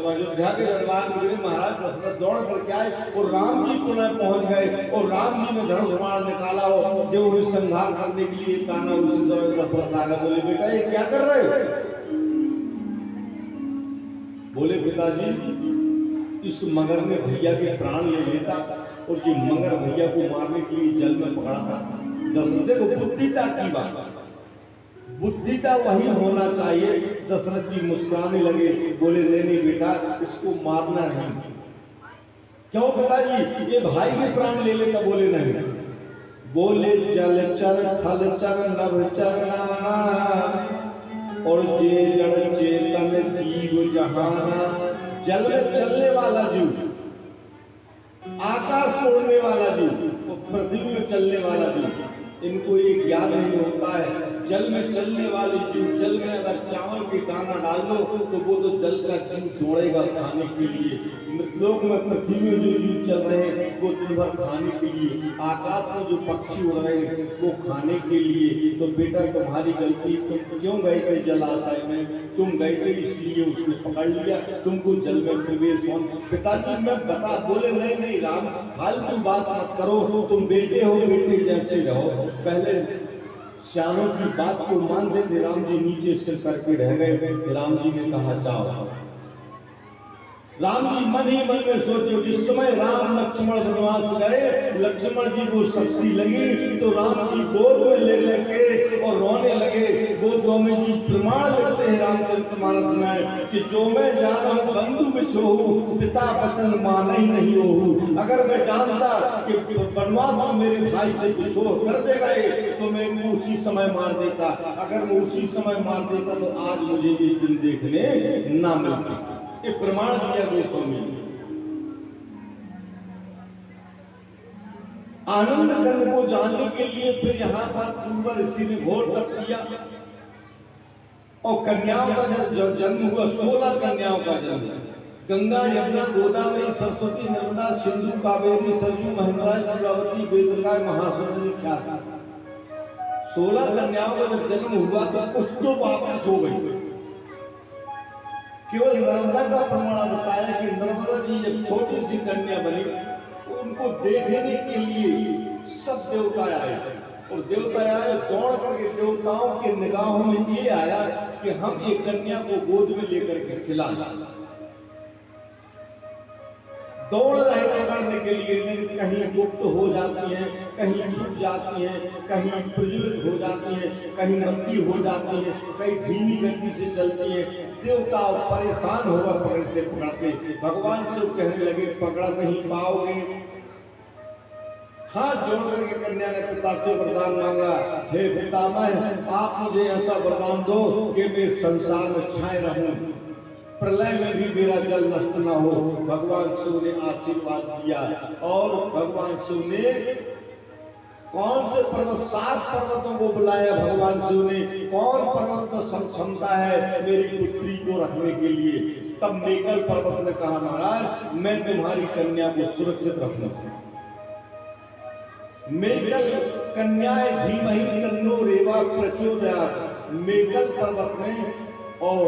जब अयोध्या के दरबार में गिरे महाराज दशरथ दौड़ करके आए और राम जी पुनः पहुंच गए और राम जी ने धनुष बाण निकाला हो जो हुई संहार करने के लिए ताना उसी समय दशरथ आ गए। बोले बेटा ये क्या कर रहे हो? बोले पिताजी इस मगर ने भैया के प्राण ले लेता और ये मगर भैया को मारने के लिए जल में पकड़ा था। दशरथ को बुद्धिता की बात, बुद्धिता वही होना चाहिए। दशरथ जी मुस्कुराने लगे, बोले नहीं बेटा इसको मारना नहीं। क्यों पिताजी ये भाई के प्राण ले लेता? बोले नहीं। बोले जलचर थलचर नभचर नाना और जे जड़ चेतन जीव जहाना। जल में चलने वाला जीव, आकाश में उड़ने वाला जीव और पृथ्वी में चलने वाला जीव, इनको एक याद नहीं होता है। जल में चलने वाली जीव, जल में अगर चावल के दाना डाल दो तो वो तो जल का जीव दौड़ेगा खाने के लिए। मृतलोक में पृथ्वी में जो जीव चल रहे हैं वो दिन भर खाने के लिए, आकाश में जो पक्षी उड़ रहे हैं वो खाने के लिए। तो बेटा तुम्हारी गलती, तुम क्यों गए थे जलाशय में? तुम गए थे इसलिए उसने पकड़ लिया तुमको जल में प्रवेश हो। पिताजी मैं बता, बोले नहीं राम फालतू बात मत करो, तुम बेटे हो, बेटे जैसे रहो। पहले सियानों की बात को मान देते। राम जी नीचे सिर करके रह गए। राम जी ने कहा जाओ। राम जी मन ही मन में सोचे, जिस समय राम लक्ष्मण वनवास गए, लक्ष्मण जी को शक्ति लगी तो राम जी गोद में ले लेके और रोने लगे। गोस्वामी जी प्रमाण देते हैं रामचरितमानस में कि जो मैं जाना बंधु बिछोहू पिता वचन माना ही नहीं होहू। अगर मैं जानता कि वनवास में मेरे भाई से बिछोह कर देगा तो मैं उसी समय मार देता। अगर मैं उसी समय मार देता तो आज मुझे ये दिन देखने ना मिलता। ये प्रमाण दिया गोस्वामी। आनंद कंद को जानने के लिए फिर यहाँ पर पूर्व ऋषि ने घोर तप किया और कन्याओं का जन्म हुआ। 16 कन्याओं का जन्म। गंगा यमुना गोदावरी सरस्वती नर्मदा सिंधु कावेरी सरयू महेंद्राय चूड़ावती वेदगाय महासुंदरी ख्याति। 16 कन्याओं का जब जन्म हुआ तो कुछ तो वापस हो गई। केवल नर्मदा का प्रमाण बताया कि नर्मदा जी जब छोटी सी कन्या बनी उनको देखने के लिए सब देवता आए और देवता आए दौड़ करके देवताओं के निगाहों में ये आया कि हम एक कन्या को गोद में लेकर के खिला। दौड़ रहे पकड़ने के लिए, लेकिन कहीं गुप्त हो जाती हैं, कहीं छुप जाती हैं, कहीं प्रज्वलित हो जाती हैं, कहीं मंदी हो जाती हैं, कहीं धीमी गति से चलती हैं। देवता परेशान होगा पकड़ते पकड़ते। भगवान से कहने लगे पकड़ नहीं पाओगे। हाथ जोड़ करके कन्या ने पिता से वरदान मांगा, हे पितामह आप मुझे ऐसा वरदान दो कि मैं संसार में छाए रहूं, प्रलय में भी मेरा जल नष्ट न हो। भगवान शिव ने आशीर्वाद दिया और भगवान शिव ने कौन से पर्वत, 7 पर्वतों को बुलाया। भगवान शिव ने कौन पर्वत में क्षमता है मेरी पुत्री को रखने के लिए। तब मेघल पर्वत ने कहा महाराज मैं तुम्हारी कन्या को सुरक्षित रखूंगा। मेघल कन्याए धीमहि तन्नो रेवा प्रचोदयात्। मेघल पर्वत ने और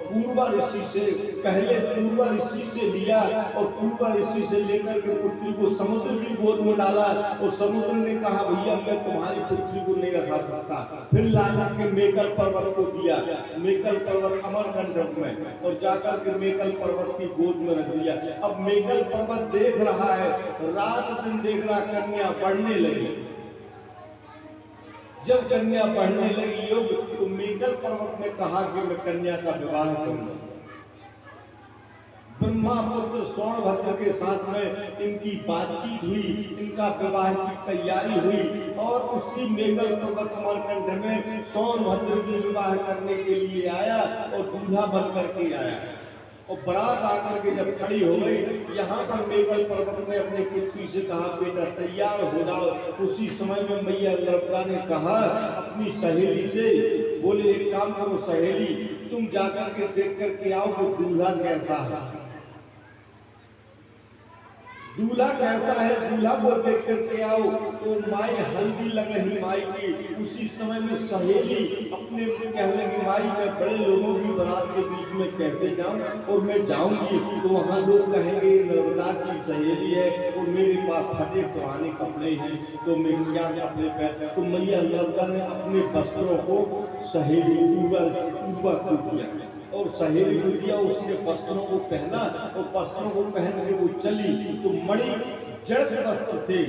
पूर्वा ऋषि से, पहले पूर्वा ऋषि से लिया और पूर्वा ऋषि से लेकर के पुत्री को समुद्र की गोद में डाला और समुद्र ने कहा भैया मैं तुम्हारी पुत्री को नहीं रखा सकता। फिर लाकर के मेघल पर्वत को दिया। मेघल पर्वत अमरकंटक में और जाकर के मेघल पर्वत की गोद में रख दिया। अब मेघल पर्वत देख रहा है, रात दिन देख रहा, कन्या बढ़ने लगी। जब कन्या बढ़ने लगी योग तो मेघल पर्वत ने कहा कि मैं कन्या का विवाह करूंगा। ब्रह्मापुत्र सोनभद्र के साथ में इनकी बातचीत हुई, इनका विवाह की तैयारी हुई और उसी मेघल पर्वत अमरकंठ में सोनभद्र की विवाह करने के लिए आया और दूल्हा बन करके आया। और बारात आकर के जब खड़ी हो गई, यहाँ पर मेघल पर्वत ने अपने पुत्री से कहा बेटा तैयार हो जाओ। उसी समय में मैया नर्मदा ने कहा अपनी सहेली से, बोले एक काम करो सहेली तुम जाकर के देख करके आओ कि दूल्हा कैसा है। दूल्हा कैसा है, दूल्हा को देख करके आओ। तो माई हल्दी लग रही माई की, उसी समय में सहेली अपने कह लगी माई मैं बड़े लोगों की बारात के बीच में कैसे जाऊं, और मैं जाऊंगी तो वहां लोग कहेंगे नर्मदा की सहेली है और मेरे पास फटे पुराने कपड़े हैं, तो मैं क्या कपड़े पहन। तो मैया नर्मदा ने अपने वस्त्रों को सहेली ऊपर को किया और सहेली को दिया, उसने वस्त्रों को पहना और वस्त्रों को पहन के वो चली। तो मणि जड़ वस्त्र थे,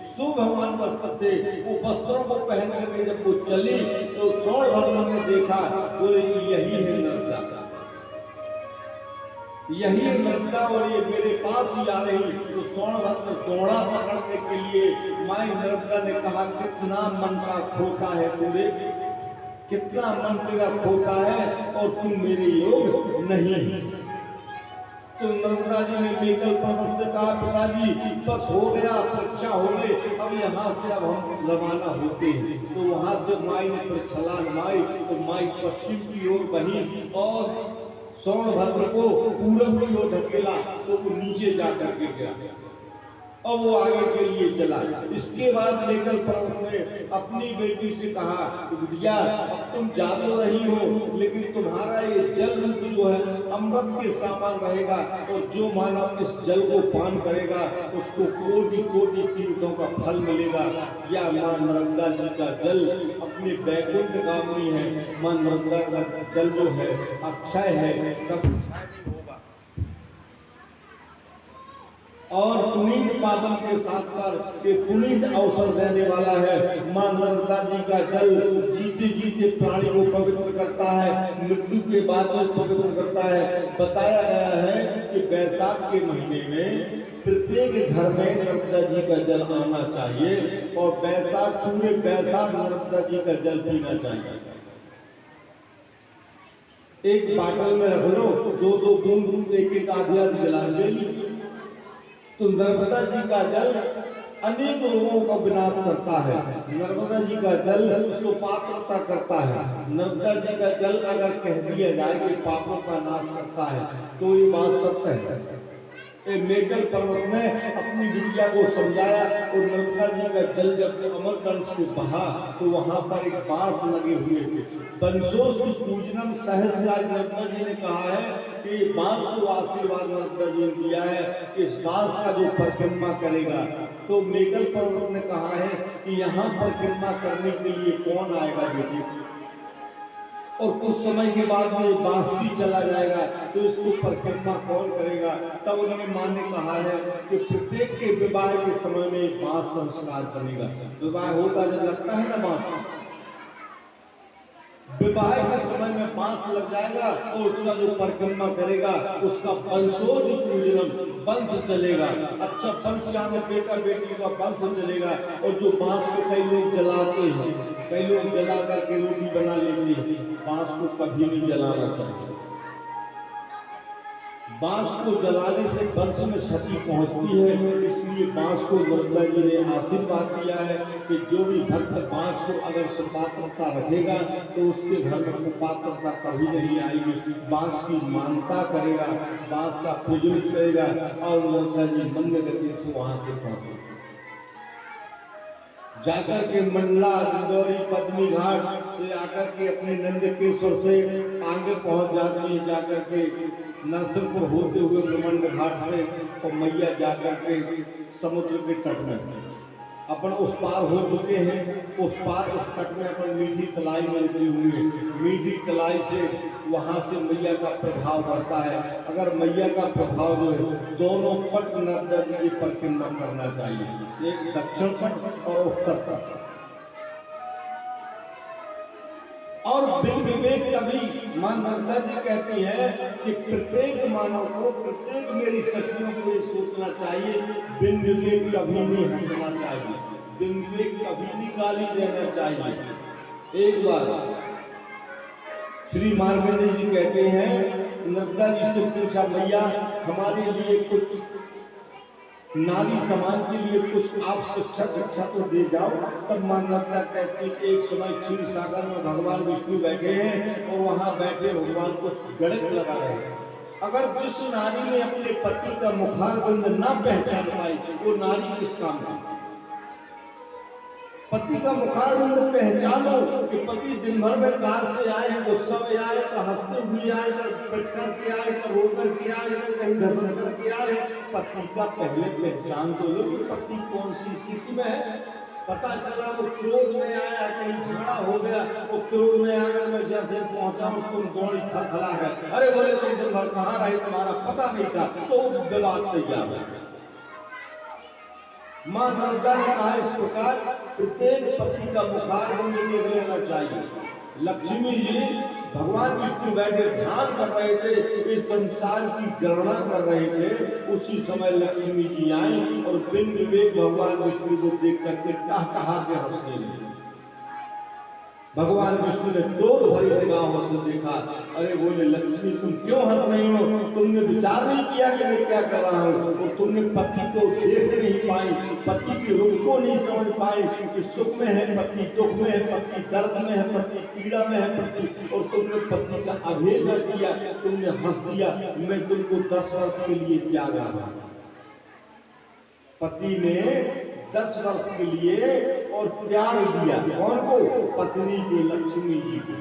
सुभगवान वस्त्र थे, वो वस्त्रों को पहन करके जब वो चली तो सौर भक्तों ने देखा तो यही है नर्मदा, यही है नर्मदा और ये मेरे पास ही आ रही। तो स्वर्ण भक्त दौड़ा पकड़ने के लिए। माई नर्मदा ने कहा कितना मन का खोटा है तेरे, कितना मन तेरा खोटा है और तुम मेरे योग नहीं। तो नर्मदा जी ने मेकल पर्वत से कहा पिताजी बस हो गया, परीक्षा हो गई, अब यहाँ से अब हम रवाना होते हैं। तो वहां से माई ने फिर छलांग मारी, तो माई पश्चिम की ओर बही और सौरभद्र को पूरब की ओर ढकेला, तो वो नीचे जाकर के गिरा और वो आगे के लिए चला। इसके बाद मेकल पर्वत ने अपनी बेटी से कहा बिटिया अब तुम जा तो रही हो, लेकिन तुम्हारा ये जल रूप जो है अमृत के समान रहेगा, और जो मानव इस जल को पान करेगा उसको कोटि कोटि तीर्थों का फल मिलेगा। या माँ नर्मदा जी का जल अपने वैकुंठ गामी है। माँ नर्मदा का जल जो है अक्षय है, कभी और पुनीत पावन के साथ पर ये पुनीत अवसर देने वाला है। मां नर्मदा जी का जल जीते जीते प्राणी को पवित्र करता है, मृत्यु के बाद में पवित्र करता है। बताया गया है कि वैशाख के महीने में प्रत्येक घर में नर्मदा जी का जल आना चाहिए और वैशाख पूरे वैशाख नर्मदा जी का जल पीना चाहिए। एक बाटल में रख लो, दो दो बूंद एक एक आधी आधी गिलास ले ली। तो नर्मदा जी का जल अनेक रोगों का विनाश करता है। नर्मदा जी का जल सुपात्रता करता है। नर्मदा जी का जल अगर कह दिया जाए कि पापों का नाश करता है तो ये बात सत्य है। मेकल पर्वत ने अपनी बिटिया को समझाया और नर्मदा जी का जल जब अमरकंठ से बहा तो वहां पर एक बांस लगे हुए थे। वंशोस्तु पूजनम सहस्राज नर्मदा जी ने कहा है कि बांस को आशीर्वाद नर्मदा जी ने दिया है कि इस बांस का जो परिक्रमा करेगा। तो मेकल पर्वत ने कहा है कि यहाँ परिक्रमा करने के लिए कौन आएगा बेटी, और कुछ समय के बाद में बांस भी चला जाएगा तो इसको परिक्रमा कौन करेगा। तब उन्होंने मां ने कहा है कि प्रत्येक के विवाह के समय में बांस संस्कार बनेगा। विवाह होता जब लगता है ना बांस, विवाह के समय में बांस लग जाएगा और उसका जो परिक्रमा करेगा उसका वंशोज पूजनम, वंश चलेगा। अच्छा वंश यानी बेटा बेटी का वंश चलेगा। और जो बांस को कई लोग जलाते हैं, कई लोग जला करके रोटी बना लेते हैं, बांस को कभी नहीं जलाना चाहिए। बांस को जलाने से वंश में क्षति पहुंचती है, इसलिए बांस को नर्मदा जी ने आशीर्वाद दिया है कि जो भी भक्त बांस को अगर सुपात्रता रखेगा तो उसके घर में कुपात्रता कभी नहीं आएगी। बांस की मानता करेगा, बांस का पूजन करेगा और नर्मदा जी मंद गति से वहां से पहुंचे। जाकर के मंडला इंदौरी पद्मी घाट से आकर के अपने नंदकेश्वर से आगे पहुंच जाती है, जाकर के नरसिंहपुर होते हुए ब्रह्मंड घाट से, और मैया जाकर के समुद्र के तट में अपन उस पार हो चुके हैं। उस पार उस तट में अपन मीठी तलाई में उतरी हुई है। मीठी तलाई से वहां से मैया का प्रभाव बढ़ता है। अगर मैया का प्रभाव जो है दोनों पट नर्मदा जी की परिक्रमा करना चाहिए, एक दक्षिण पट और उत्तर पट। और बिन विवेक कभी मां नर्मदा जी कहती है कि प्रत्येक मानव को, प्रत्येक मेरी सखियों को ये सोचना चाहिए बिन विवेक कभी नहीं हंसना चाहिए, बिन विवेक कभी नहीं गाली देना चाहिए। एक बार श्री मार्कंडेय जी कहते हैं नर्मदा जी से पूछा मैया हमारे लिए कुछ नारी समाज के लिए कुछ आप शिक्षा दीक्षा तो दे जाओ। तब मां नर्मदा कहती एक समय क्षीर सागर में भगवान विष्णु बैठे हैं और वहां बैठे भगवान कुछ गणित लगा रहे हैं। अगर जिस नारी ने अपने पति का मुखारबिंद न पहचान पाई वो नारी किस काम की? पति का मुखारबिंद पहचानो कि पति दिन भर में कार से आए हैं, गुस्सा में आए, तो हंसते हुए आए, तो पिटकर के आए, तो रोकर के आए, तो कहीं घसट करके आए। पति का पहले पहचान तो लो कि पति कौन सी स्थिति में है। पता चला वो क्रोध में आया, कहीं झगड़ा हो गया, वो क्रोध में आकर मैं जैसे पहुंचा तुम दौड़ी खलखला गए, अरे बोले तुम दिन भर कहाँ रहे, तुम्हारा पता नहीं था, तो विवाद तैयार है। मां नर्मदा ने कहा इस प्रकार प्रत्येक पति का मुखारबिंद देख लेना चाहिए। लक्ष्मी जी भगवान विष्णु बैठे ध्यान कर रहे थे, इस संसार की गणना कर रहे थे। उसी समय लक्ष्मी जी आई और बिन विवेक भगवान विष्णु को देख करके कहा के हंसने लगी। भगवान विष्णु ने क्रोध भरी निगाहों से देखा, अरे बोले लक्ष्मी तुम क्यों हंस रही हो? तुमने विचार नहीं किया कि मैं क्या कर रहा हूँ? और तुमने पति को देख नहीं पाई, पति के रूप को नहीं समझ पाई कि सुख में है पति, दुख में है पति, दर्द में है पति, पीड़ा में है पति, और तुमने पति का अभेद न किया, तुमने हंस दिया मैं तुमको 10 वर्ष के लिए त्याग रहा। पति ने 10 वर्ष के लिए और त्याग दिया, कौन को? पत्नी को, लक्ष्मी जी को।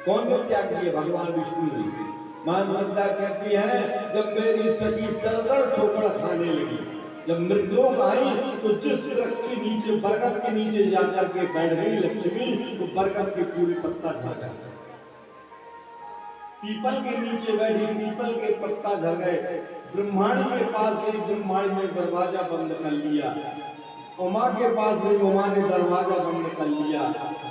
कौन ने त्याग दिया? भगवान विष्णु जी। मां नर्मदा कहती है जब मेरी सखी दर ठोकर खाने लगी, जब मृतलोक आई तो जिस वृक्ष के नीचे, बरगद के नीचे जाकर के बैठ गई लक्ष्मी, तो बरगद के पूरे पत्ता झड़ गए। पीपल के नीचे बैठी, पीपल के पत्ता झड़ गए। ब्रह्मांड के पास गई, ब्रह्मांड ने दरवाजा बंद कर लिया। उमा के पास गई, उमा ने दरवाजा बंद कर लिया।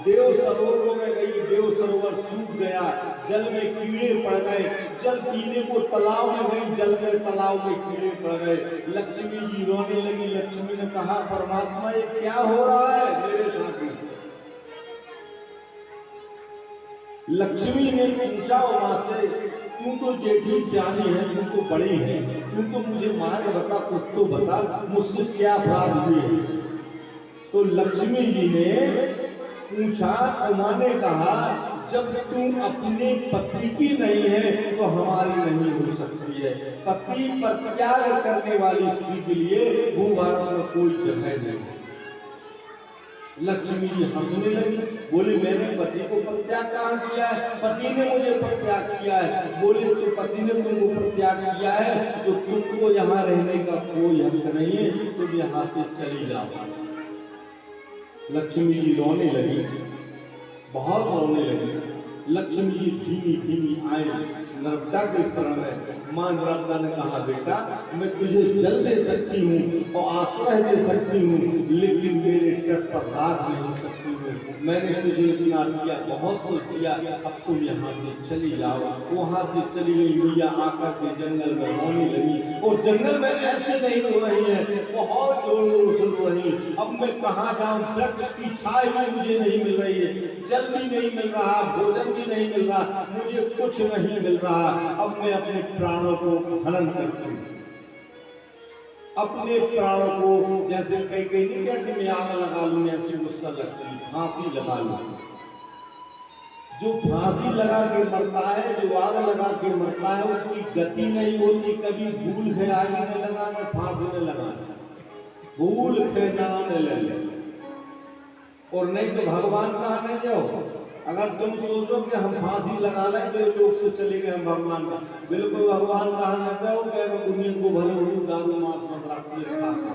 देव सरोवर में गई, देव सरोवर सूख गया, जल में कीड़े पड़ गए। जल पीने को तालाब में गई, जल में तालाब में कीड़े पड़ गए। लक्ष्मी जी रोने लगी। लक्ष्मी ने कहा परमात्मा ये क्या हो रहा है मेरे साथ में? लक्ष्मी ने पूछा उमा से, तू तो जेठी सियानी है, तू तो बड़ी है, तू तो मुझे मार्ग बता, कुछ तो बता, मुझसे क्या अपराध हुए? तो लक्ष्मी जी ने पूछा, उमा ने कहा जब तू अपने पति की नहीं है तो हमारी नहीं हो सकती है। पति पर त्याग करने वाली स्त्री के लिए भूभारत में कोई जगह नहीं। लक्ष्मी जी हंसने लगी, बोले मैंने पति को परित्याग कहाँ किया है? पति ने मुझे परित्याग किया है। बोले तो पति ने तुमको परित्याग किया है तो तुमको यहाँ रहने का कोई हक नहीं है, तुम यहाँ से चली जाओ। लक्ष्मी जी रोने लगी, बहुत रोने लगी। लक्ष्मी जी धीमी धीमी आई नर्मदा के शरण में। मां नर्मदा ने कहा बेटा मैं तुझे जल दे सकती हूँ और आश्रय दे सकती हूँ, लेकिन मेरे तट पर रात नहीं सकती हूँ। मैंने तुझे इतना दिया, बहुत कुछ दिया, अब तुम यहाँ से चली जाओ। वहाँ से चली गई मैया, आकर के जंगल में रोने लगी। और जंगल में ऐसे नहीं रो रही है, बहुत जोर जोर से रो रही। अब मैं कहाँ जाऊँ? वृक्ष की छाया भी मुझे नहीं मिल रही है, जल भी नहीं मिल रहा, भोजन भी नहीं मिल रहा, मुझे कुछ नहीं मिल रहा। अब मैं अपने प्राणों को हनन करती हूँ, अपने प्राणों को, जैसे कई नहीं कहते मैं आग लगा लूं, ऐसी गुस्सा लगती, फांसी लगा लूं। जो फांसी लगा के मरता है, जो आग लगा के मरता है, उसकी गति नहीं होती। कभी भूल के आगे में लगाना, फांसी में लगाना, भूल के नाम ले ले। और नहीं तो भगवान कहाँ नहीं जाओ। अगर तुम सोचो कि हम फांसी लगा लें तो ये लोग से चले गए हम भगवान का, बिल्कुल भगवान कहाँ न जाओ। कहेगा दुनिया को भले हो, दारू मांस मदिरा खाता,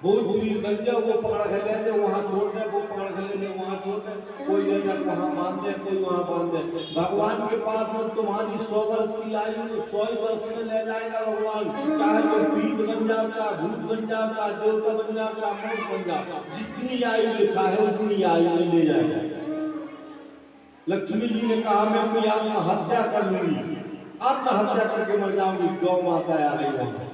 बहुत बुरी बन जाओ, वो पकड़ के ले जाओ वहाँ छोड़ दे, वो पकड़ के ले जाओ वहाँ छोड़ दे, कोई ले जाकर वहाँ बांध दे, कोई वहाँ बांध दे। भगवान के पास में तुम्हारी 100 वर्ष की आयु तो 100 वर्ष में ले जाएगा भगवान। चाहे तो प्रीत बन जाओ, चाहे भूत बन जाओ, चाहे देवता बन जाओ, चाहे मनुष्य बन जाओ, जितनी आयु लिखा है उतनी आयु में ले जाएगा। लक्ष्मी जी ने कहा मैं अपनी आत्महत्या कर लूंगी, आत्महत्या करके मर जाऊंगी। गौ माता आ गई वहां,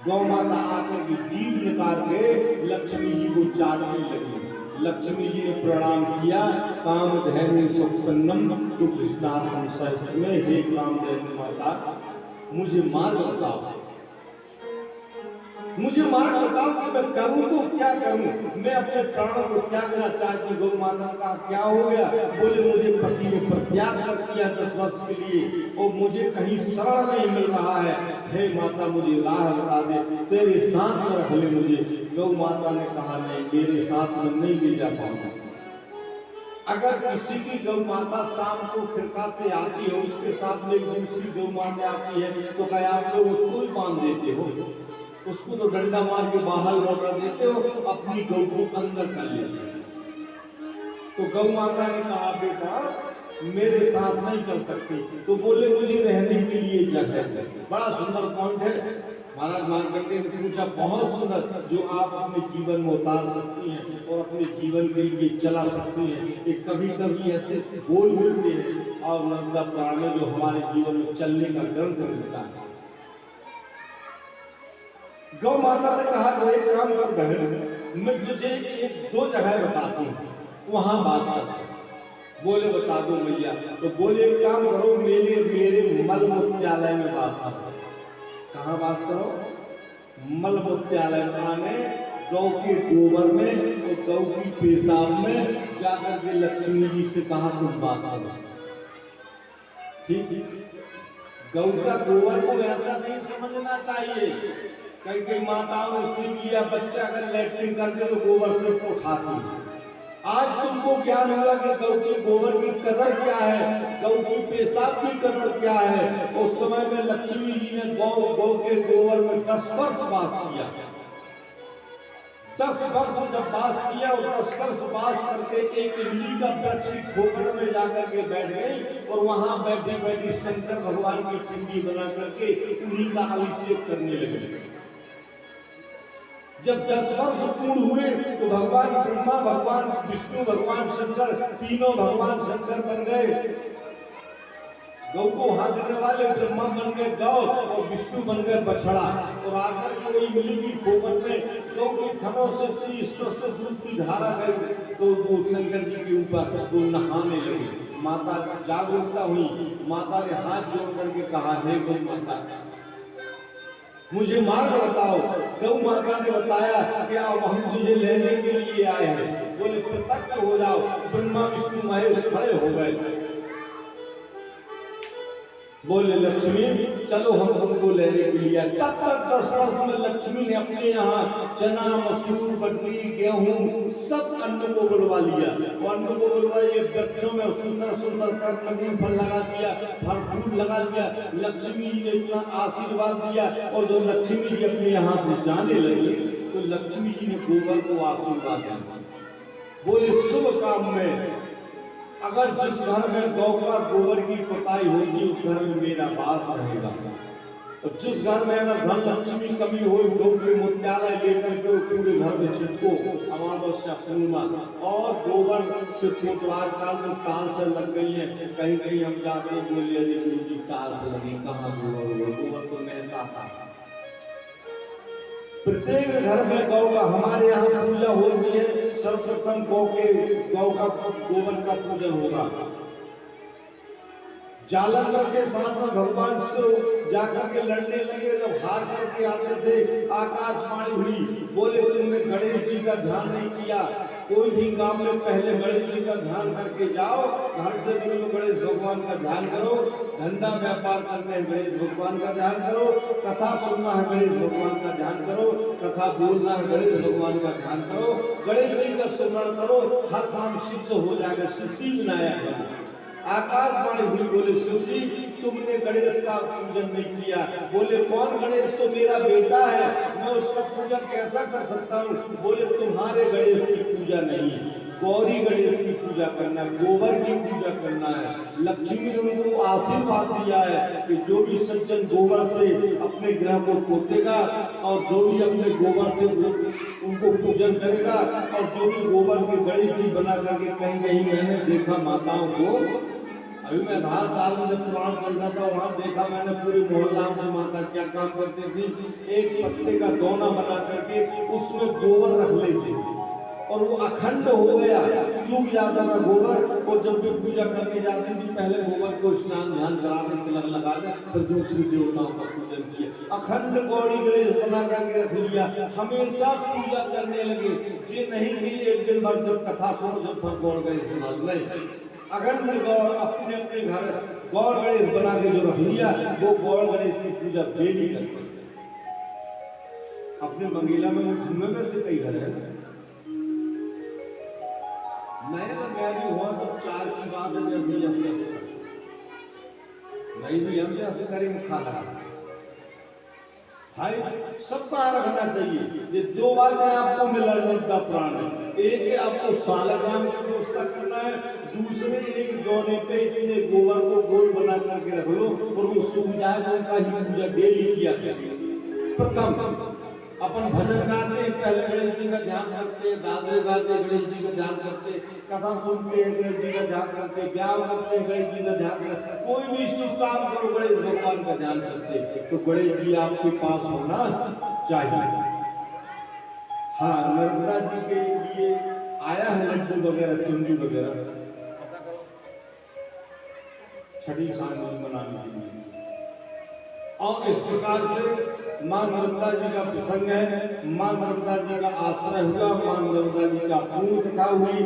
गौ माता आकर के जीभ निकाल के लक्ष्मी जी को चाटने लगी। लक्ष्मी जी ने प्रणाम किया, कामधेनु सुपन्नम दुष्टार्थम सहस्त्र में, हे कामधेनु माता मुझे मार्ग बताओ। मुझे माँ बताओ कि मैं करूं तो क्या करूं, मैं अपने प्राणों को त्यागना चाहती। गौ माता का क्या हो गया? बोले मुझे पति ने परित्याग कर दिया 10 वर्ष के लिए और मुझे कहीं शरण नहीं मिल रहा है। हे माता मुझे राह बता दे, तेरे साथ में रख ले मुझे। गौ माता ने कहा नहीं, मेरे साथ में नहीं ले जा पाऊंगा। अगर किसी की गौ माता शाम को फिरका से आती है, उसके साथ में दूसरी गौ माता आती है, तो क्या आप लोग उसको ही बांध देते हो? उसको तो डंडा मार के बाहर लौटा देते हो, अपनी गौ को अंदर कर लेते हो। तो गौ माता ने कहा बेटा मेरे साथ नहीं चल सकती। तो बोले मुझे रहने के लिए जगह है। बड़ा सुंदर पॉइंट है। महाराज मार्कंडेय ने पूछा, बहुत सुंदर, जो आप अपने जीवन में उतार सकती हैं और अपने जीवन के लिए चला सकती हैं। एक कभी कभी ऐसे बोल बोलते हैं और नर्मदा पुराण में जो हमारे जीवन में चलने का ग्रंथ मिलता है। गौ माता ने कहा तो एक काम कर बहन, मैं तुझे एक 2 जगह बताती हूँ, वहां बात कर। बोले बता दो भैया। तो बोले एक काम करो, मेरे मल मूत्रालय में वास करो। कहाँ वास करो? मल मूत्रालय माने गौ के गोबर में और गौ की पेशाब में जाकर के लक्ष्मी जी से कहा तुम वास करो। ठीक। गौ का गोबर को ऐसा नहीं समझना चाहिए। कई माताओं ने सीख लिया, बच्चा अगर लैट्रिन करते तो गोबर से उसको खाती है। आज तुमको ज्ञान हुआ कि गौ के गोबर की कदर क्या है, गौ की पेशाब की कदर क्या है। उस समय में लक्ष्मी जी ने गौ के गोबर में 10 वर्ष वास किया। 10 वर्ष जब वास किया और 10 वर्ष वास करके एक इमली का वृक्ष की खोपड़ में जाकर के बैठ गई और वहां बैठी बैठी शंकर भगवान की पिंडी बना करके उन्हीं का अभिषेक करने लगे। जब 10 वर्ष पूर्ण हुए तो भगवान ब्रह्मा, भगवान विष्णु, भगवान शंकर, तीनों भगवान शंकर बन गए। गौ को हाँकने वाले ब्रह्मा बन गए गौ और विष्णु बन गए बछड़ा। और आकर के वही मिली की खोपड़ में गौ के थनों से 30 से दूध की धारा गई तो वो शंकर जी के ऊपर वो नहाने लगे। माता जागरूकता हुई। माता ने हाथ जोड़ करके कहा, हे गौ माता मुझे मार्ग बताओ। गौ माता ने बताया कि हम तुझे लेने के लिए आए हैं। बोले प्रत्यक्ष हो जाओ। ब्रह्मा विष्णु महेश खड़े हो गए। बोले लक्ष्मी चलो हम तुमको लेने के लिए। तब तक 10 वर्ष में लक्ष्मी ने अपने यहाँ चना, मसूर, बटरी, गेहूं सब अन्न को बुलवा लिया। और अन्न को बुलवा लिया, वृक्षों में सुंदर सुंदर कर्णगुण फल लगा दिया, फल लगा दिया। लक्ष्मी जी ने इतना आशीर्वाद दिया। और जब लक्ष्मी जी अपने यहाँ से जाने लगे तो लक्ष्मी जी ने गोबर को आशीर्वाद दिया। बोले शुभ काम में अगर जिस घर में गौ का गोबर की पुताई होगी उस घर में मेरा वास रहेगा। और जिस घर में अगर धन लक्ष्मी कमी हो, गौ के मूत्रालय लेकर के पूरे घर में छिटको अमावस्या पूर्णिमा। और गोबर से फुटवार काल में ताल से लग गई है। कहीं कहीं हम जाते बोले अरे गुरु जी ताल से लगी, कहाँ गोबर तो महता था। प्रत्येक घर में गौ का हमारे यहाँ पूजा होती है। सर्वप्रथम गौ का गोबर का पूजन होगा। जालंधर के साथ में भगवान से जाकर के लड़ने लगे। जब हार करके आते थे आकाशवाणी हुई, बोले तुमने गणेश जी का ध्यान नहीं किया। कोई भी काम में पहले गणेश जी का ध्यान करके जाओ। घर से निकलो गणेश भगवान का ध्यान करो। धंधा व्यापार करना है गणेश भगवान का ध्यान करो। कथा सुनना है गणेश भगवान का ध्यान करो। कथा बोलना है गणेश भगवान का ध्यान करो। गणेश जी का स्मरण करो, हर काम सिद्ध हो जाएगा। सिद्धि विनायक है। आकाशवाणी हुई, बोले शिव जी तुमने गणेश का पूजन नहीं किया। बोले कौन गणेश? तो मेरा बेटा है, मैं उसका पूजन कैसा कर सकता हूँ? बोले तुम्हारे गणेश की पूजा नहीं, गौरी गणेश की पूजा करना, गोबर की पूजा करना है। लक्ष्मी ने उनको आशीर्वाद दिया है कि जो भी सज्जन गोबर से अपने ग्रह को पोतेगा और जो भी अपने गोबर से उनको पूजन करेगा और जो भी गोबर के गणेश जी बना करके कहीं मैंने देखा माताओं को। अभी मैं धार ताल में जब पुराण चलता था वहां देखा मैंने पूरे मोहल्ला में माता क्या काम करती थी। एक पत्ते का दोना बना करके उसमें गोबर रख लेती और वो अखंड हो गया, सूख जाता था गोबर। और जब भी पूजा करने जाती थी पहले गोबर को स्नान ध्यान करा दे, तिलक लगा दे, फिर दूसरी देवताओं का पूजन किया। अखंड गौरी गणेश बना करके रख लिया, हमेशा पूजा करने लगे। ये नहीं कि एक दिन भर जब कथा सुनो जब भर गौर गणेश बना, नहीं, अखंड गौर अपने अपने घर गौर गणेश बना के जो रख लिया, वो गौर गणेश की पूजा डेली करते। अपने मंगीला में धुएं में से कई घर है, मैं तो मैं भी हुआ तो 4 की बात है, जैसे नहीं भी हम जैसे करेंगे खा लगा भाई, सबका रखना चाहिए। ये 2 बातें आपको मिला का प्राण है। एक है आपको सालग्राम की व्यवस्था करना है, दूसरे एक दौरे पे इतने गोबर को गोल बना करके रख लो और वो सूख जाए तो उनका ही पूजा डेली किया जाए। प्रथम अपन भजन गाते हैं, पहले गणेश जी का ध्यान करते हैं, दादरे गाते हैं गणेश जी का ध्यान करते, कथा सुनते हैं गणेश जी का ध्यान करते, ब्याह करते हैं गणेश जी का ध्यान करते, कोई भी शुभ काम करो गणेश भगवान का ध्यान करते, तो गणेश जी आपके पास होना चाहिए। हाँ, नर्मदा जी के लिए आया है लड्डू वगैरह, चुंदी वगैरह, पता करो छठी सांझ मनाने के लिए। और इस प्रकार से मां नर्मदा जी का प्रसंग है, मां नर्मदा जी का आश्रय हुआ, मां नर्मदा जी का पूर्ण कथा हुई।